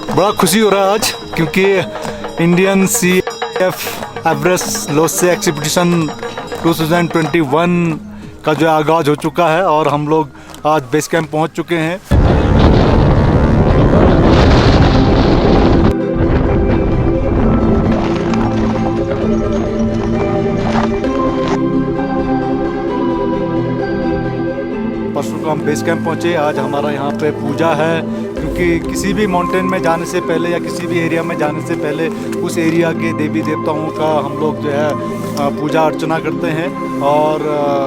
बड़ा खुशी हो रहा है आज, क्योंकि Indian CAF Everest lose expedition 2021 का जो आगाज़ हो चुका है और हम लोग आज बेस कैंप पहुंच चुके हैं। परसों को हम बेस कैंप पहुंचे। आज हमारा यहाँ पे पूजा है, क्योंकि किसी भी माउंटेन में जाने से पहले या किसी भी एरिया में जाने से पहले उस एरिया के देवी देवताओं का हम लोग जो है पूजा अर्चना करते हैं और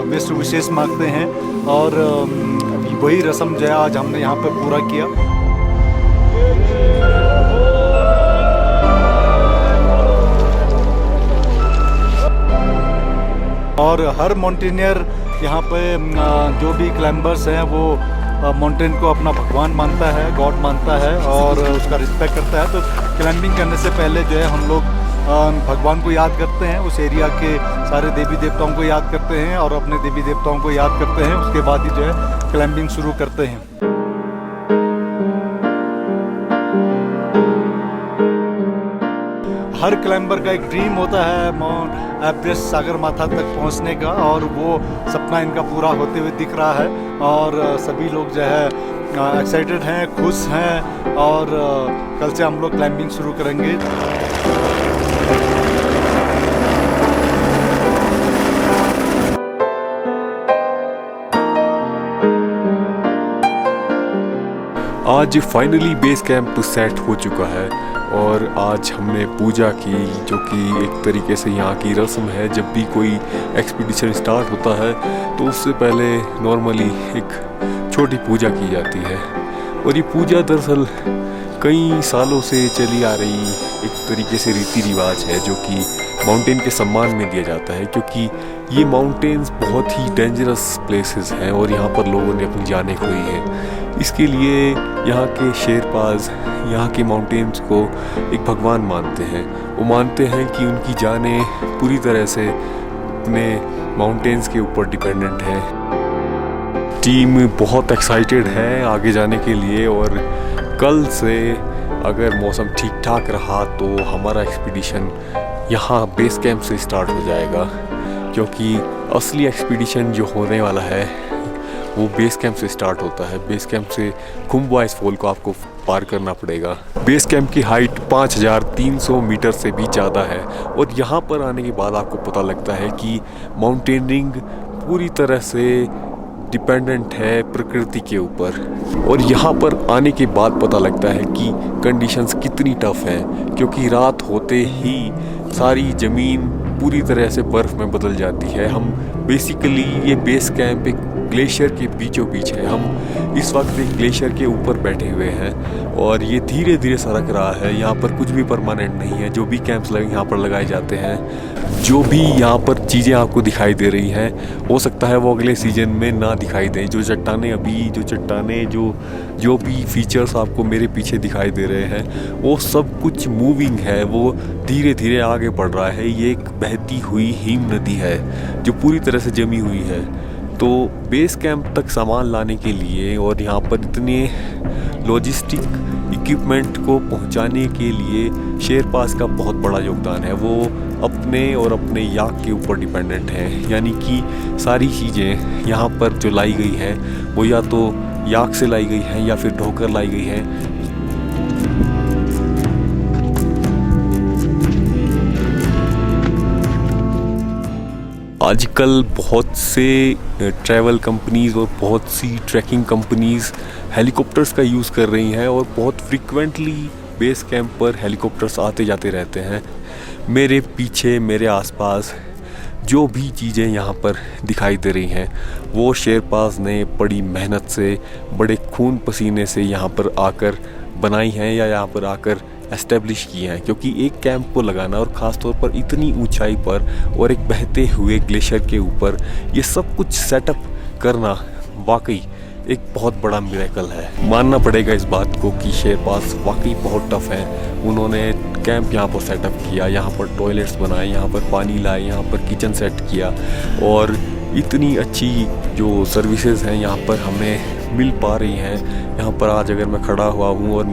विश्व विशेष मांगते हैं, और वही रस्म जो है आज हमने यहाँ पे पूरा किया। और हर माउंटेनियर यहाँ पे जो भी क्लाइंबर्स हैं वो माउंटेन को अपना भगवान मानता है, गॉड मानता है और उसका रिस्पेक्ट करता है। तो क्लाइंबिंग करने से पहले जो है हम लोग भगवान को याद करते हैं, उस एरिया के सारे देवी देवताओं को याद करते हैं और अपने देवी देवताओं को याद करते हैं। उसके बाद ही जो है क्लाइंबिंग शुरू करते हैं। हर क्लाइंबर का एक ड्रीम होता है माउंट एवरेस्ट सागर माथा तक पहुंचने का, और वो सपना इनका पूरा होते हुए दिख रहा है। और सभी लोग जो है एक्साइटेड हैं, खुश हैं, और कल से हम लोग क्लाइंबिंग शुरू करेंगे। आज फाइनली बेस कैंप सेट हो चुका है और आज हमने पूजा की, जो कि एक तरीके से यहाँ की रस्म है। जब भी कोई एक्सपीडिशन स्टार्ट होता है तो उससे पहले नॉर्मली एक छोटी पूजा की जाती है, और ये पूजा दरअसल कई सालों से चली आ रही एक तरीके से रीति रिवाज है, जो कि माउंटेन के सम्मान में दिया जाता है, क्योंकि ये माउंटेन्स बहुत ही डेंजरस प्लेसेस हैं और यहाँ पर लोगों ने अपनी जानें खोई हैं। इसके लिए यहाँ के शेरपाज यहाँ के माउंटेन्स को एक भगवान मानते हैं। वो मानते हैं कि उनकी जानें पूरी तरह से अपने माउंटेन्स के ऊपर डिपेंडेंट है। टीम बहुत एक्साइटेड है आगे जाने के लिए, और कल से अगर मौसम ठीक ठाक रहा तो हमारा एक्सपीडिशन यहाँ बेस कैंप से स्टार्ट हो जाएगा, क्योंकि असली एक्सपीडिशन जो होने वाला है वो बेस कैंप से स्टार्ट होता है। बेस कैंप से खुम्बु आइस फॉल को आपको पार करना पड़ेगा। बेस कैंप की हाइट 5300 मीटर से भी ज़्यादा है, और यहाँ पर आने के बाद आपको पता लगता है कि माउंटेनियरिंग पूरी तरह से डिपेंडेंट है प्रकृति के ऊपर। और यहाँ पर आने के बाद पता लगता है कि कंडीशंस कितनी टफ हैं, क्योंकि रात होते ही सारी ज़मीन पूरी तरह से बर्फ़ में बदल जाती है। हम बेसिकली ये बेस कैंप एक ग्लेशियर के बीचों बीच है। हम इस वक्त एक ग्लेशियर के ऊपर बैठे हुए हैं और ये धीरे धीरे सरक रहा है। यहाँ पर कुछ भी परमानेंट नहीं है। जो भी कैंप्स यहाँ पर लगाए जाते हैं, जो भी यहाँ पर चीज़ें आपको दिखाई दे रही हैं, हो सकता है वो अगले सीजन में ना दिखाई दें। जो चट्टानें जो भी फीचर्स आपको मेरे पीछे दिखाई दे रहे हैं, वो सब कुछ मूविंग है, वो धीरे धीरे आगे बढ़ रहा है। ये एक बहती हुई हिम नदी है जो पूरी तरह से जमी हुई है। तो बेस कैंप तक सामान लाने के लिए और यहाँ पर इतने लॉजिस्टिक इक्विपमेंट को पहुँचाने के लिए शेरपास का बहुत बड़ा योगदान है। वो अपने और अपने याक के ऊपर डिपेंडेंट है, यानी कि सारी चीज़ें यहाँ पर जो लाई गई हैं वो या तो याक से लाई गई हैं या फिर ढोकर लाई गई हैं। आजकल बहुत से ट्रैवल कंपनीज़ और बहुत सी ट्रैकिंग कंपनीज़ हेलीकॉप्टर्स का यूज़ कर रही हैं और बहुत फ्रीक्वेंटली बेस कैंप पर हेलीकॉप्टर्स आते जाते रहते हैं। मेरे पीछे, मेरे आसपास जो भी चीज़ें यहाँ पर दिखाई दे रही हैं वो शेरपास ने बड़ी मेहनत से, बड़े खून पसीने से यहाँ पर आकर बनाई हैं या यहाँ पर आकर एस्टेब्लिश की हैं। क्योंकि एक कैंप को लगाना और ख़ास तौर पर इतनी ऊंचाई पर और एक बहते हुए ग्लेशियर के ऊपर ये सब कुछ सेटअप करना वाकई एक बहुत बड़ा मिरेकल है। मानना पड़ेगा इस बात को कि शेरपास वाकई बहुत टफ है। उन्होंने कैंप यहाँ पर सेटअप किया, यहाँ पर टॉयलेट्स बनाए, यहाँ पर पानी लाए, यहाँ पर किचन सेट किया और इतनी अच्छी जो सर्विसेज हैं यहाँ पर हमें मिल पा रही हैं। यहाँ पर आज अगर मैं खड़ा हुआ हूँ और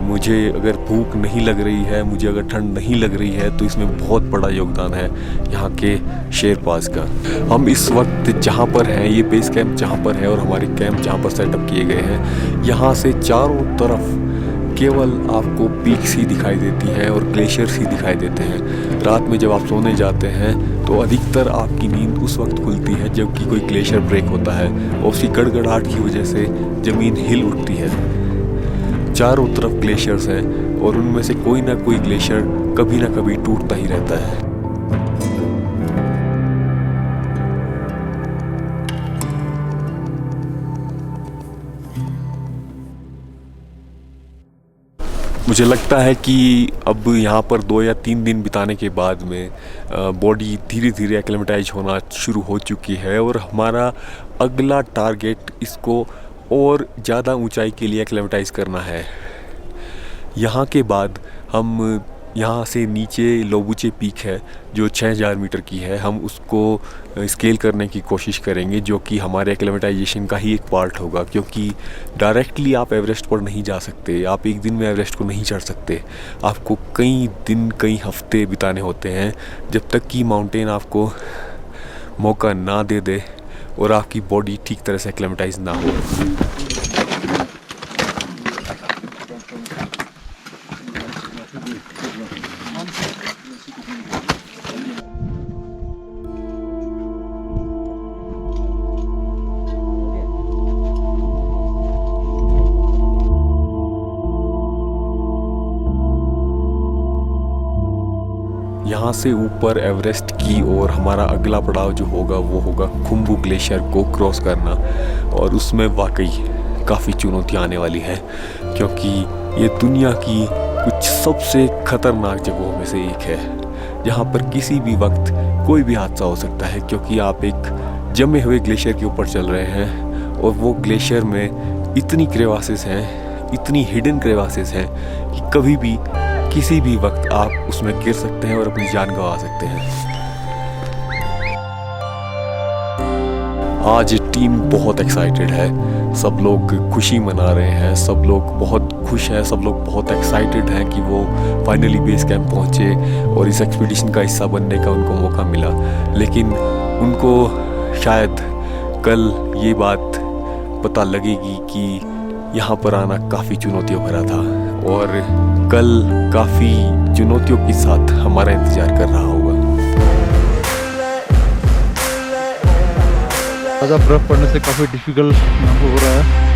मुझे अगर भूख नहीं लग रही है, मुझे अगर ठंड नहीं लग रही है, तो इसमें बहुत बड़ा योगदान है यहाँ के शेरपास का। हम इस वक्त जहाँ पर हैं, ये बेस कैंप जहाँ पर है और हमारे कैंप जहाँ पर सेटअप किए गए हैं, यहाँ से चारों तरफ केवल आपको पीक्स ही दिखाई देती हैं और ग्लेशियर्स ही दिखाई देते हैं। रात में जब आप सोने जाते हैं तो अधिकतर आपकी नींद उस वक्त खुलती है जबकि कोई ग्लेशियर ब्रेक होता है और उसकी गड़गड़ाहट की वजह से ज़मीन हिल उठती है। चारों तरफ ग्लेशियर्स हैं और उनमें से कोई ना कोई ग्लेशियर कभी ना कभी टूटता ही रहता है। मुझे लगता है कि अब यहाँ पर 2 या 3 दिन बिताने के बाद में बॉडी धीरे धीरे एक्लेमेटाइज होना शुरू हो चुकी है और हमारा अगला टारगेट इसको और ज़्यादा ऊंचाई के लिए एक्लेमेटाइज करना है। यहाँ के बाद हम यहाँ से नीचे लोबुचे पीक है जो 6000 मीटर की है, हम उसको स्केल करने की कोशिश करेंगे जो कि हमारे एक्लेमेटाइजेशन का ही एक पार्ट होगा। क्योंकि डायरेक्टली आप एवरेस्ट पर नहीं जा सकते, आप एक दिन में एवरेस्ट को नहीं चढ़ सकते, आपको कई दिन कई हफ्ते बिताने होते हैं जब तक कि माउंटेन आपको मौका ना दे दे और आपकी बॉडी ठीक तरह से एक्लेमेटाइज ना हो। यहाँ से ऊपर एवरेस्ट की और हमारा अगला पड़ाव जो होगा वो होगा खुम्बू ग्लेशियर को क्रॉस करना और उसमें वाकई काफ़ी चुनौतियाँ आने वाली हैं क्योंकि ये दुनिया की कुछ सबसे ख़तरनाक जगहों में से एक है जहाँ पर किसी भी वक्त कोई भी हादसा हो सकता है। क्योंकि आप एक जमे हुए ग्लेशियर के ऊपर चल रहे हैं और वो ग्लेशियर में इतनी क्रेवासेस हैं, इतनी हिडन क्रेवासेस हैं कि कभी भी किसी भी वक्त आप उसमें गिर सकते हैं और अपनी जान गंवा सकते हैं। आज टीम बहुत एक्साइटेड है, सब लोग खुशी मना रहे हैं, सब लोग बहुत खुश हैं, सब लोग बहुत एक्साइटेड हैं कि वो फाइनली बेस कैंप पहुँचे और इस एक्सपीडिशन का हिस्सा बनने का उनको मौका मिला। लेकिन उनको शायद कल ये बात पता लगेगी कि यहाँ पर आना काफ़ी चुनौतियों भरा था और कल काफ़ी चुनौतियों के साथ हमारा इंतज़ार कर रहा होगा। ज़्यादा बर्फ़ पड़ने से काफ़ी डिफ़िकल्ट यहाँ हो रहा है।